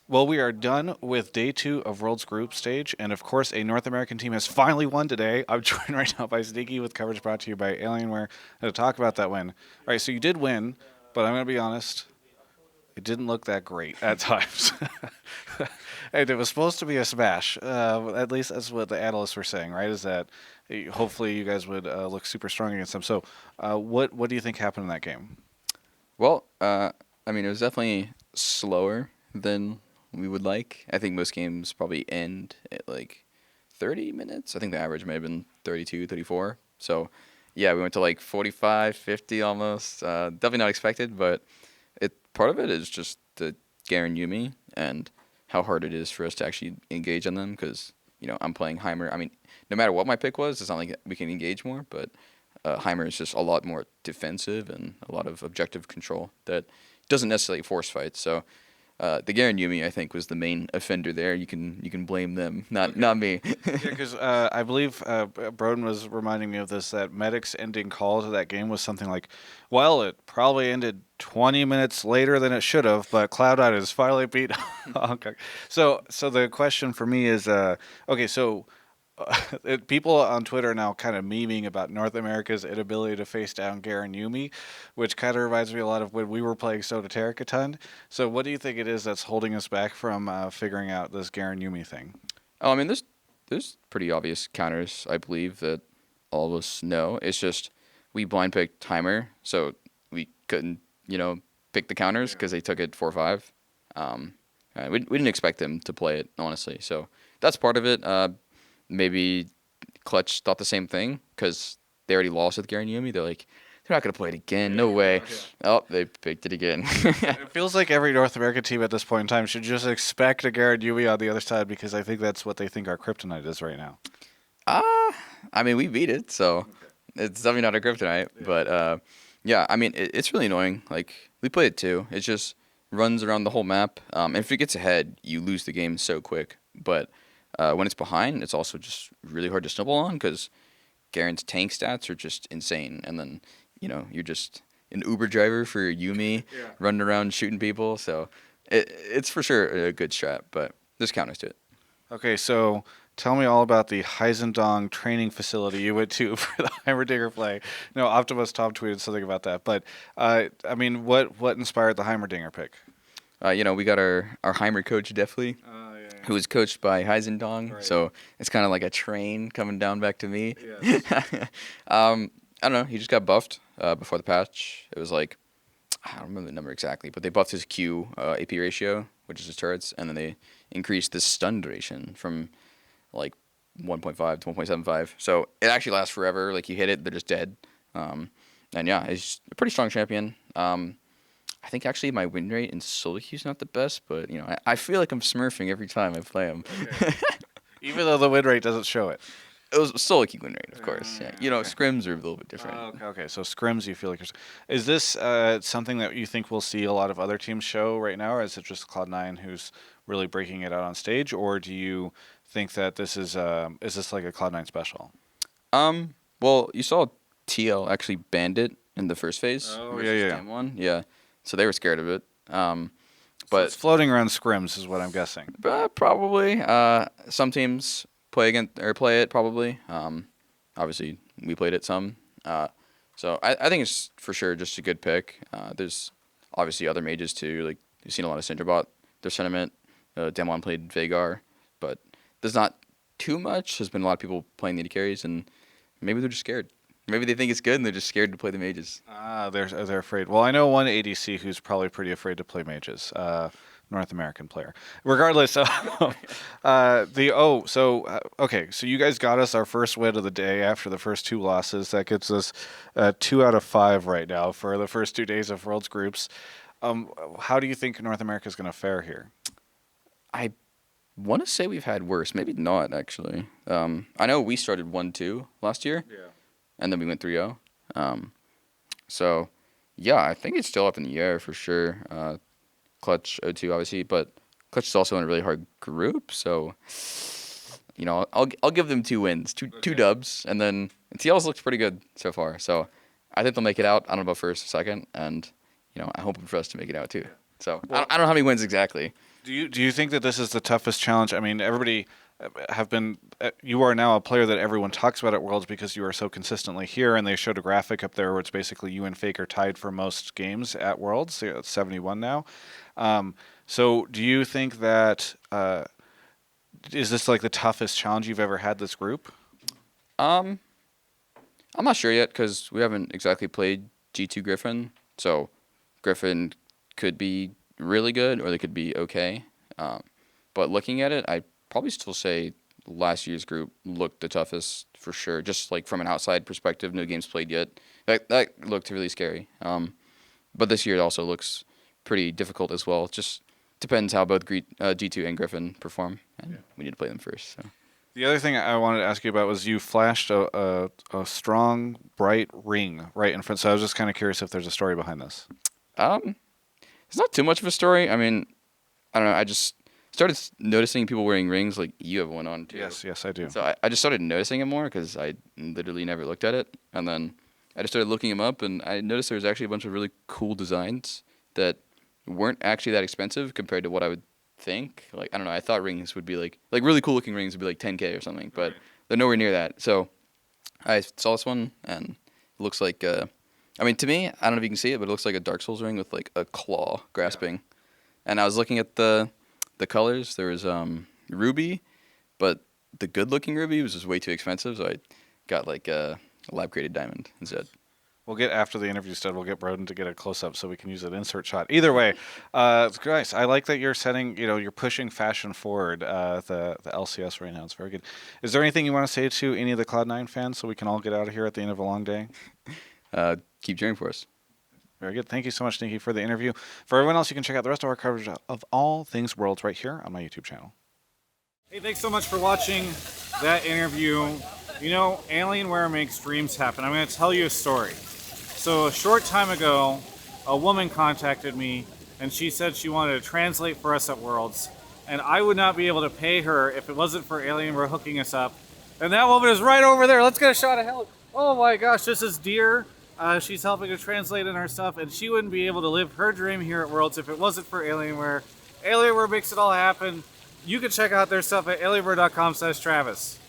Well, we are done with day 2 of World's Group Stage, and of course, a North American team has finally won today. I'm joined right now by Sneaky with coverage brought to you by Alienware to talk about that win. All right, so you did win, but I'm going to be honest, it didn't look that great at times. And it was supposed to be a smash. At least that's what the analysts were saying, right? Is that hopefully you guys would look super strong against them. So, what do you think happened in that game? Well, I mean, it was definitely slower than we would like. I think most games probably end at like 30 minutes. I think the average may have been 32, 34. So, yeah, we went to like 45, 50 almost. Definitely not expected, but part of it is just the Garen Yuumi and how hard it is for us to actually engage on them because, I'm playing Heimer. I mean, no matter what my pick was, it's not like we can engage more, but Heimer is just a lot more defensive and a lot of objective control that doesn't necessarily force fights. So the Garen Yuumi, I think, was the main offender there. You can blame them, not me. Yeah, because I believe Broden was reminding me of this that Medic's ending call to that game was something like, "Well, it probably ended 20 minutes later than it should have, but Cloud9 has finally beat Hong Kong." So the question for me is, okay, so people on Twitter are now kind of memeing about North America's inability to face down Garen Yumi, which kind of reminds me a lot of when we were playing Soda a ton. So, what do you think it is that's holding us back from figuring out this Garen Yumi thing? Oh, I mean, there's pretty obvious counters, I believe, that all of us know. It's just we blind picked timer, so we couldn't, pick the counters because they took it 4-5. We didn't expect them to play it, honestly. So that's part of it. Maybe Clutch thought the same thing because they already lost with Garen Yumi. They're like, they're not going to play it again. No way. Oh, they picked it again. It feels like every North American team at this point in time should just expect a Garen Yumi on the other side because I think that's what they think our kryptonite is right now. I mean, we beat it, so it's definitely not a kryptonite. But yeah, I mean, it's really annoying. Like we played it too. It just runs around the whole map. And if it gets ahead, you lose the game so quick. But when it's behind, it's also just really hard to snowball on because Garen's tank stats are just insane. And then you're just an Uber driver for Yuumi, running around shooting people. So it's for sure a good strat, but there's counters to it. Okay, so tell me all about the Heisendong training facility you went to for the Heimerdinger play. No, Optimus Tom tweeted something about that, but I mean, what inspired the Heimerdinger pick? We got our Heimer coach, definitely, who was coached by Heisendong. Right. So it's kind of like a train coming down back to me. Yes. I don't know. He just got buffed before the patch. It was like, I don't remember the number exactly, but they buffed his Q AP ratio, which is his turrets, and then they increased the stun duration from like 1.5 to 1.75. So it actually lasts forever. Like you hit it, they're just dead. And yeah, he's a pretty strong champion. I think actually my win rate in solo queue is not the best, but I feel like I'm smurfing every time I play him. Okay. Even though the win rate doesn't show it. It was solo queue win rate, of course. Yeah, Okay. scrims are a little bit different. Okay. So scrims, you feel like is this something that you think we'll see a lot of other teams show right now, or is it just Cloud9 who's really breaking it out on stage, or do you think that this is this like a Cloud9 special? Well, you saw TL actually banned it in the first phase Oh, versus yeah. Game One. Yeah, so they were scared of it. So it's But floating around scrims, is what I'm guessing. probably some teams play against or play it probably. Obviously we played it some. So I think it's for sure just a good pick. There's obviously other mages too. Like you've seen a lot of Cinderbot. Their sentiment. Demon played Vagar, but there's not too much. There's been a lot of people playing the AD carries, and maybe they're just scared. Maybe they think it's good and they're just scared to play the mages. They're afraid. Well, I know one ADC who's probably pretty afraid to play mages. North American player. Regardless, okay. So you guys got us our first win of the day after the first two losses. That gets us 2 out of 5 right now for the first 2 days of World's groups. How do you think North America is going to fare here? I want to say we've had worse. Maybe not actually. I know we started 1-2 last year. Yeah. And then we went 3-0. So, yeah, I think it's still up in the air for sure. Clutch 0-2, obviously, but Clutch is also in a really hard group. So, I'll give them 2 wins, two dubs, and then TL's looked pretty good so far. So, I think they'll make it out. I don't know about first or second, and I'm hoping for us to make it out too. So I don't know how many wins exactly. Do you think that this is the toughest challenge? I mean, everybody have been. You are now a player that everyone talks about at Worlds because you are so consistently here, and they showed a graphic up there where it's basically you and Faker tied for most games at Worlds. So it's 71 now. So do you think that is this like the toughest challenge you've ever had this group? I'm not sure yet because we haven't exactly played G2 Griffin. So Griffin could be really good or they could be okay. But looking at it, I'd probably still say last year's group looked the toughest for sure. Just like from an outside perspective, no games played yet. That looked really scary. But this year it also looks pretty difficult as well. Just depends how both G2 and Griffin perform, and we need to play them first. So. The other thing I wanted to ask you about was you flashed a strong, bright ring right in front. So I was just kind of curious if there's a story behind this. It's not too much of a story. I mean, I don't know. I just started noticing people wearing rings. Like you have one on too. Yes, I do. So I just started noticing it more because I literally never looked at it, and then I just started looking them up, and I noticed there was actually a bunch of really cool designs that weren't actually that expensive compared to what I would think. Like I don't know. I thought rings would be like really cool looking rings would be like 10K or something, but they're nowhere near that. So I saw this one, and it looks like. I mean, to me, I don't know if you can see it, but it looks like a Dark Souls ring with like a claw grasping. Yeah. And I was looking at the colors. There was ruby, but the good-looking ruby was just way too expensive, so I got like a lab-created diamond instead. We'll get after the interview stud. We'll get Broden to get a close-up so we can use an insert shot. Either way, it's nice. I like that you're setting. You're pushing fashion forward. The LCS right now. It's very good. Is there anything you want to say to any of the Cloud9 fans so we can all get out of here at the end of a long day? Keep cheering for us. Very good. Thank you so much, Nikki, for the interview. For everyone else, you can check out the rest of our coverage of all things Worlds right here on my YouTube channel. Hey, thanks so much for watching that interview. Alienware makes dreams happen. I'm going to tell you a story. So a short time ago, a woman contacted me, and she said she wanted to translate for us at Worlds, and I would not be able to pay her if it wasn't for Alienware hooking us up. And that woman is right over there. Let's get a shot of hell. Oh my gosh, this is Deer. She's helping to translate in our stuff, and she wouldn't be able to live her dream here at Worlds if it wasn't for Alienware. Alienware makes it all happen. You can check out their stuff at alienware.com/Travis.